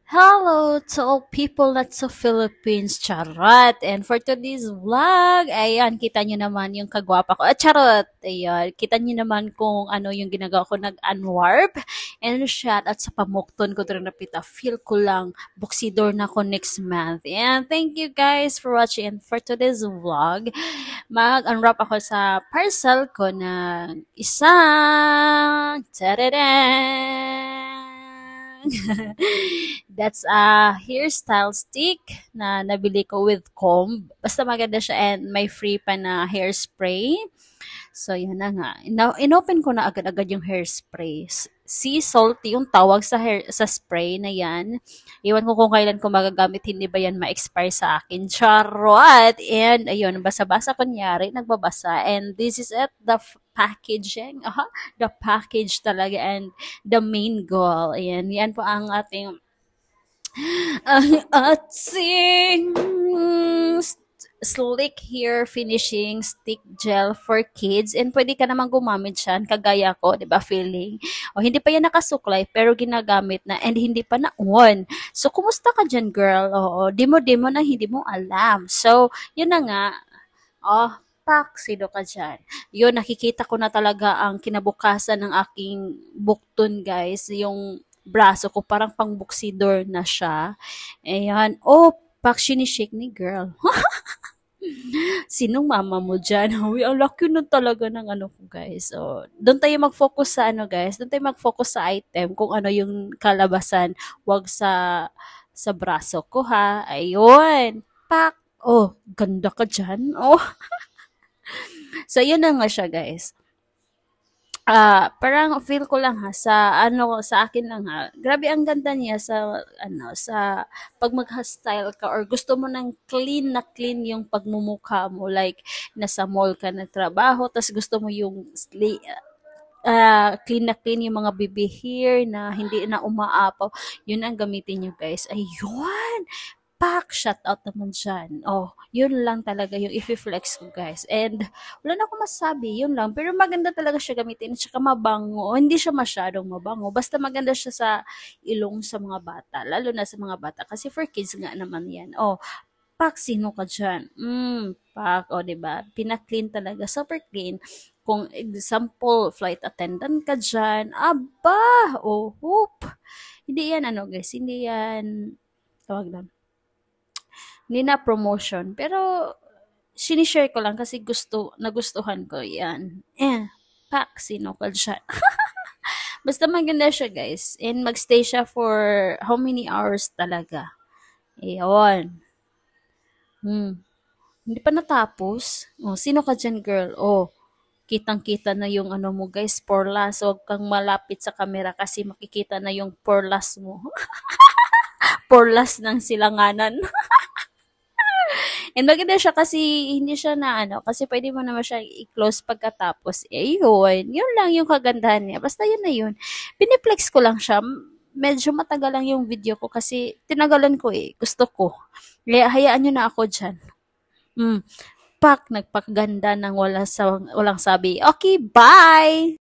Hello to all people not sa Philippines, charot. And for today's vlog, ayan, kita nyo naman yung kagwapa ko. Charot! Ayan, kita nyo naman kung ano yung ginagawa ko, nag-unwarp. And shout out sa pamukton ko rin napita. Feel ko lang, buksidor na ko next month. And thank you guys for watching. And for today's vlog, mag-unwrap ako sa parcel ko ng isang, tadadang! That's a hairstyle stick na nabili ko with comb. Basta maganda siya and may free pa na hairspray. So, yun na nga. Inopen ko na agad-agad yung hairspray. Sea salt yung tawag sa spray na yan. Iwan ko kung kailan ko magagamit. Hindi ba yan ma-expire sa akin? Charot! And, ayun, basa-basa kunyari. Nagbabasa. And this is it. The packaging. The package talaga. And the main goal. Ayan. Yan po ang ating ang ating slick hair finishing stick gel for kids and pwede ka naman gumamit siyan kagaya ko, 'di ba, feeling o hindi pa yan nakasuklay pero ginagamit na and hindi pa na-on. So kumusta ka diyan, girl? Oo, demo na hindi mo alam. So yun na nga. Oh, pak, sino ka dyan? Yun, nakikita ko na talaga ang kinabukasan ng aking bukton, guys. Yung braso ko, parang pangbuksidor na siya. Ayan. Oh, pak, sinishake ni girl. Sinong mama mo dyan? Uy, ang laki nun talaga ng ano ko, guys. So, doon tayo mag-focus sa ano, guys. Doon tayo mag-focus sa item, kung ano yung kalabasan. Wag sa braso ko, ha. Ayun. Pak. Oh, ganda ka dyan. Oh. So, yun na nga siya, guys. Parang feel ko lang ha sa ano sa akin lang ha. Grabe ang ganda niya sa ano sa pag mag-style ka or gusto mo ng clean na clean yung pagmumukha mo like nasa mall ka na trabaho tas gusto mo yung clean na clean yung mga baby hair na hindi na umaapaw. Yun ang gamitin nyo, guys. Ayun! Pak! Shout out naman dyan. Oh, yun lang talaga yung i-flex ko, guys. And, wala na akong masabi, yun lang. Pero maganda talaga siya gamitin. At saka mabango. Hindi siya masyadong mabango. Basta maganda siya sa ilong sa mga bata. Lalo na sa mga bata. Kasi for kids nga naman yan. Oh, pak, sino ka dyan? Pak, o, diba? Pinaklean talaga. Super clean. Kung example, flight attendant ka dyan, aba, oh, whoop. Hindi yan, ano guys, hindi yan, tawag lang, hindi na promotion. Pero, sinishare ko lang kasi nagustuhan ko yan. Pak, sino ka dyan? Basta maganda siya, guys. And magstay siya for how many hours talaga. Ewan. Hindi pa natapos. Oh, sino ka dyan, girl? Oh, kitang-kita na yung ano mo, guys, porlas. Huwag kang malapit sa camera kasi makikita na yung porlas mo. Porlas ng silanganan. And maganda siya kasi hindi siya na ano, kasi pwede mo naman siya i-close pagkatapos. Yun. Yun lang yung kagandahan niya. Basta yun na yun. Piniplex ko lang siya. Medyo matagal lang yung video ko kasi tinagalan ko eh. Gusto ko. Kaya hayaan nyo na ako dyan. Pak, nagpakaganda ng walang sabi. Okay, bye!